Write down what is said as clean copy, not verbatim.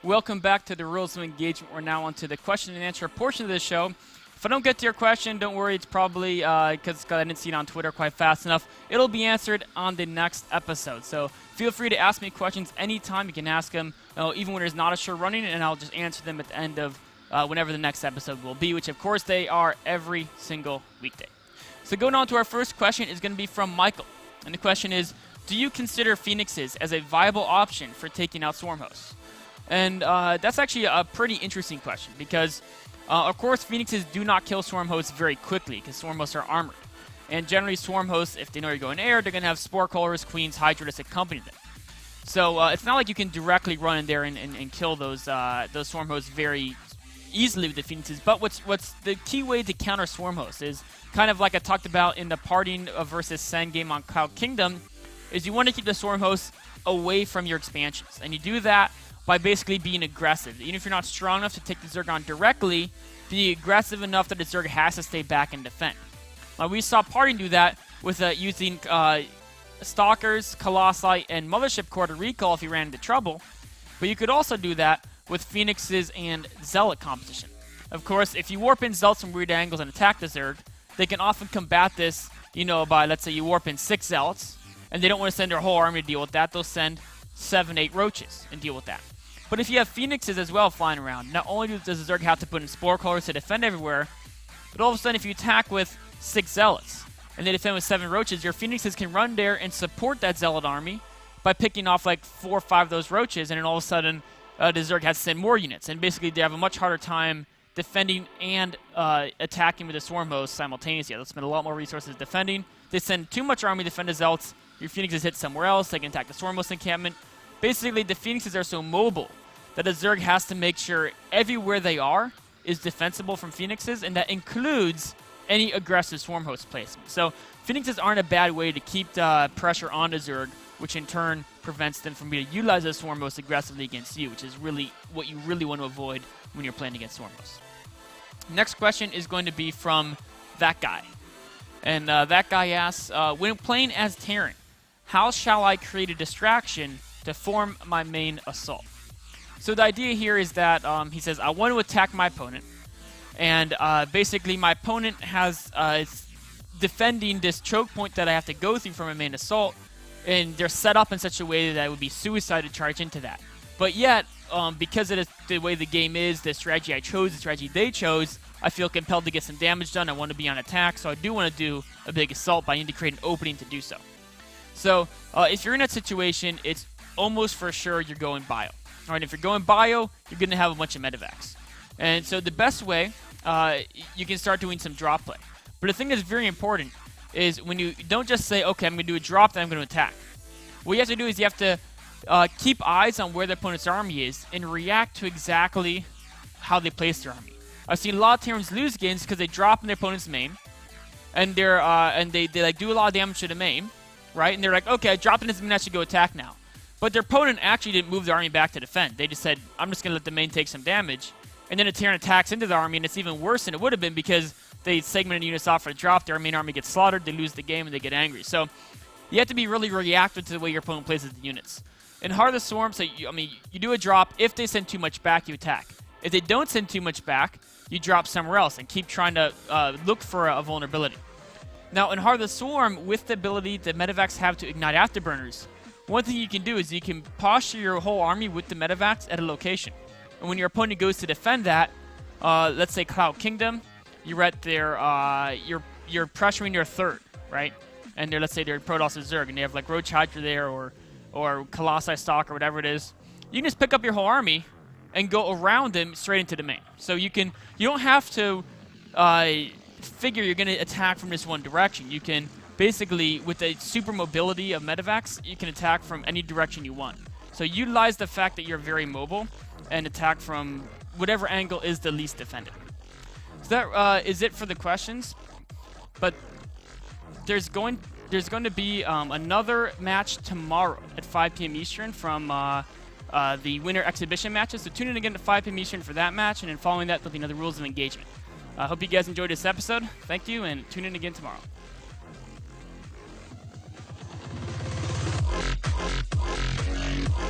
Welcome back to the Rules of Engagement. We're now on to the question and answer portion of the show. If I don't get to your question, don't worry. It's probably because I didn't see it on Twitter quite fast enough. It'll be answered on the next episode. So feel free to ask me questions anytime. You can ask them, even when there's not a show running, and I'll just answer them at the end of whenever the next episode will be, which of course they are every single weekday. So going on to our first question is going to be from Michael. And the question is, do you consider Phoenixes as a viable option for taking out Swarm hosts? And that's actually a pretty interesting question because, of course, Phoenixes do not kill Swarm hosts very quickly because Swarm hosts are armored. And generally, Swarm hosts, if they know you're going air, they're going to have Spore Callers, Queens, Hydra to accompany them. So it's not like you can directly run in there and kill those Swarm hosts very easily with the Phoenixes. But what's the key way to counter Swarm hosts is kind of like I talked about in the Parting versus Sen game on Cloud Kingdom, is you want to keep the Swarm hosts away from your expansions. And you do that by basically being aggressive. Even if you're not strong enough to take the Zerg on directly, be aggressive enough that the Zerg has to stay back and defend. We saw Parting do that with using Stalkers, Colossi, and Mothership Core to recall if he ran into trouble. But you could also do that with Phoenixes and Zealot composition. Of course, if you warp in Zealots from weird angles and attack the Zerg, they can often combat this, by, let's say you warp in 6 Zealots, and they don't want to send their whole army to deal with that. They'll send 7, 8 Roaches and deal with that. But if you have Phoenixes as well flying around, not only does the Zerg have to put in Spore Callers to defend everywhere, but all of a sudden if you attack with 6 Zealots and they defend with 7 Roaches, your Phoenixes can run there and support that Zealot army by picking off like 4 or 5 of those Roaches, and then all of a sudden the Zerg has to send more units. And basically they have a much harder time defending and attacking with the Swarm hosts simultaneously. They'll spend a lot more resources defending. They send too much army to defend the Zealots, your Phoenixes hit somewhere else, they can attack the Swarm host encampment. Basically, the Phoenixes are so mobile that a Zerg has to make sure everywhere they are is defensible from Phoenixes, and that includes any aggressive Swarm host placement. So Phoenixes aren't a bad way to keep the pressure on the Zerg, which in turn prevents them from being able to utilize those Swarm hosts aggressively against you, which is really what you really want to avoid when you're playing against Swarm hosts. Next question is going to be from that guy. And that guy asks, when playing as Terran, how shall I create a distraction to form my main assault? So the idea here is that he says, I want to attack my opponent, and basically my opponent has is defending this choke point that I have to go through for my main assault, and they're set up in such a way that it would be suicide to charge into that. But yet, because it is the way the game is, the strategy I chose, the strategy they chose, I feel compelled to get some damage done. I want to be on attack, so I do want to do a big assault, but I need to create an opening to do so. So if you're in that situation, it's almost for sure you're going bio. All right, if you're going bio, you're going to have a bunch of medevacs. And so the best way, you can start doing some drop play. But the thing that's very important is when you don't just say, okay, I'm going to do a drop, then I'm going to attack. What you have to do is you have to keep eyes on where the opponent's army is and react to exactly how they place their army. I've seen a lot of Terrans lose games because they drop in their opponent's main, and they like do a lot of damage to the main, right? And they're like, okay, I dropped in his main, I should go attack now. But their opponent actually didn't move their army back to defend. They just said, I'm just going to let the main take some damage. And then a Terran attacks into the army, and it's even worse than it would have been because they segmented units off for a drop. Their main army gets slaughtered, they lose the game, and they get angry. So you have to be really reactive to the way your opponent places the units. In Heart of the Swarm, so you do a drop. If they send too much back, you attack. If they don't send too much back, you drop somewhere else and keep trying to look for a vulnerability. Now, in Heart of the Swarm, with the ability that medevacs have to ignite afterburners, one thing you can do is you can posture your whole army with the medevacs at a location. And when your opponent goes to defend that, let's say Cloud Kingdom, you're at their, you're pressuring your third, right? And let's say they're Protoss or Zerg, and they have like Roach Hydra there or Colossi Stalk or whatever it is. You can just pick up your whole army and go around them straight into the main. So you don't have to figure you're going to attack from this one direction. You can basically, with the super mobility of medevacs, you can attack from any direction you want. So utilize the fact that you're very mobile and attack from whatever angle is the least defended. So that is it for the questions. But there's going to be another match tomorrow at 5 p.m. Eastern from the winter exhibition matches. So tune in again at 5 p.m. Eastern for that match, and then following that, there'll be another Rules of Engagement. I hope you guys enjoyed this episode. Thank you, and tune in again tomorrow.